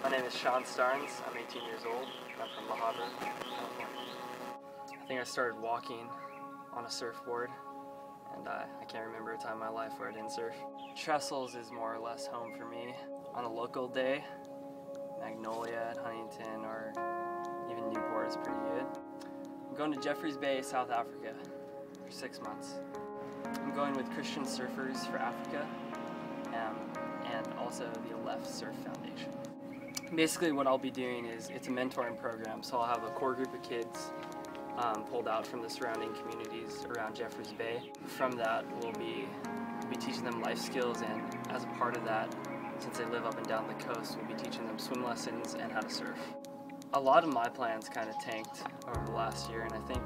My name is Starnes. I'm 18 years old. I'm from La Habra, California. I think I started walking on a surfboard, and I can't remember a time in my life where I didn't surf. Trestles is more or less home for me. On a local day, Magnolia at Huntington or even Newport is pretty good. I'm going to Jeffreys Bay, South Africa for 6 months. I'm going with Christian Surfers for Africa and also the Left Surf Foundation. Basically what I'll be doing is, it's a mentoring program, so I'll have a core group of kids pulled out from the surrounding communities around Jeffreys Bay. From that, we'll be teaching them life skills, and as a part of that, since they live up and down the coast, we'll be teaching them swim lessons and how to surf. A lot of my plans kind of tanked over the last year, and I think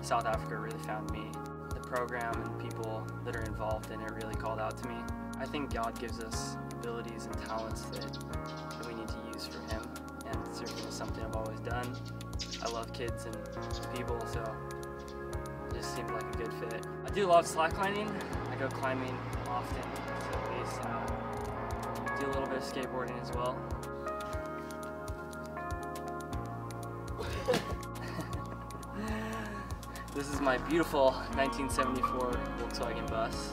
South Africa really found me. The program and people that are involved in it really called out to me. I think God gives us abilities and talents that we need to use for Him, and surfing is something I've always done. I love kids and people, so it just seemed like a good fit. I do love slacklining. I go climbing often, so at least do a little bit of skateboarding as well. This is my beautiful 1974 Volkswagen bus.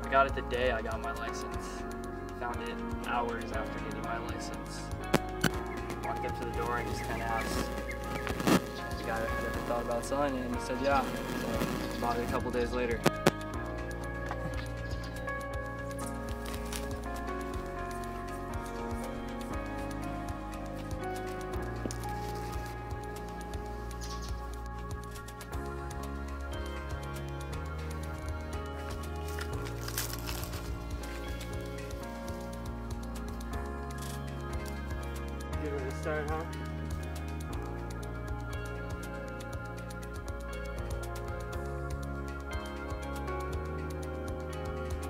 I got it the day I got my license. Found it hours after getting my license. Walked up to the door and just kind of asked the guy if I'd ever thought about selling it, and he said yeah. So bought it a couple days later. Good way to start, huh?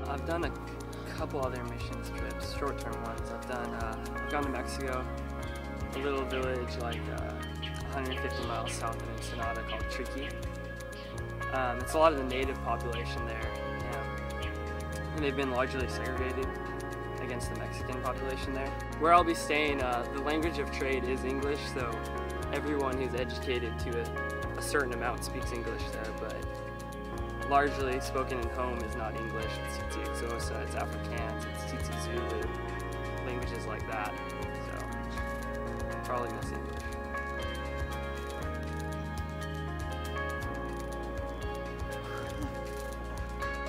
I've done a couple other missions trips, short-term ones. I've gone to Mexico, a little village like 150 miles south of Ensenada called Triqui. It's a lot of the native population there, and they've been largely segregated against the Mexican population there. Where I'll be staying, the language of trade is English, so everyone who's educated to a certain amount speaks English there, but largely spoken in home is not English. It's Tsetse Xhosa, it's Afrikaans, it's Tsetse Zulu, languages like that, so probably miss English.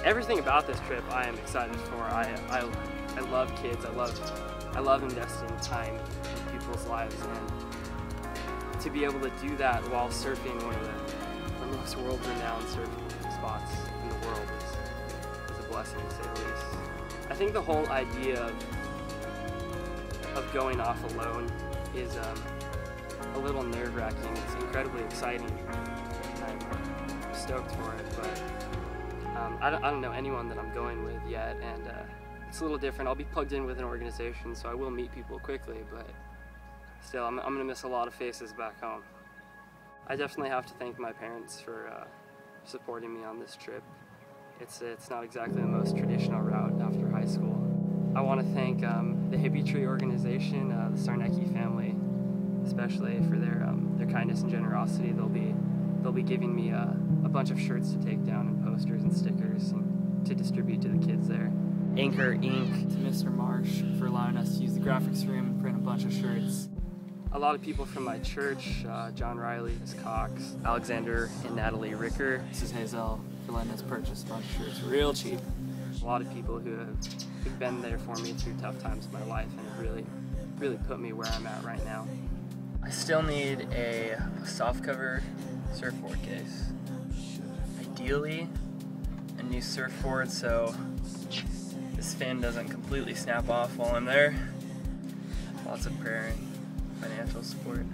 Everything about this trip I am excited for. I love kids. I love investing time in people's lives, and to be able to do that while surfing one of the most world-renowned surf spots in the world is a blessing, to say the least. I think the whole idea of going off alone is a little nerve-wracking. It's incredibly exciting. I'm stoked for it, but I don't know anyone that I'm going with yet, and it's a little different. I'll be plugged in with an organization, so I will meet people quickly, but still, I'm going to miss a lot of faces back home. I definitely have to thank my parents for supporting me on this trip. It's not exactly the most traditional route after high school. I want to thank the Hippie Tree organization, the Starnes family, especially for their kindness and generosity. They'll be giving me a bunch of shirts to take down and posters and stickers and to distribute to the kids there. Anchor Inc. to Mr. Marsh for allowing us to use the graphics room and print a bunch of shirts. A lot of people from my church, John Riley, Ms. Cox, Alexander and Natalie Ricker. Mrs. Hazel for letting us purchase a bunch of shirts real cheap. A lot of people who've been there for me through tough times in my life and have really put me where I'm at right now. I still need a softcover surfboard case. Ideally, a new surfboard so this fin doesn't completely snap off while I'm there. Lots of prayer and financial support.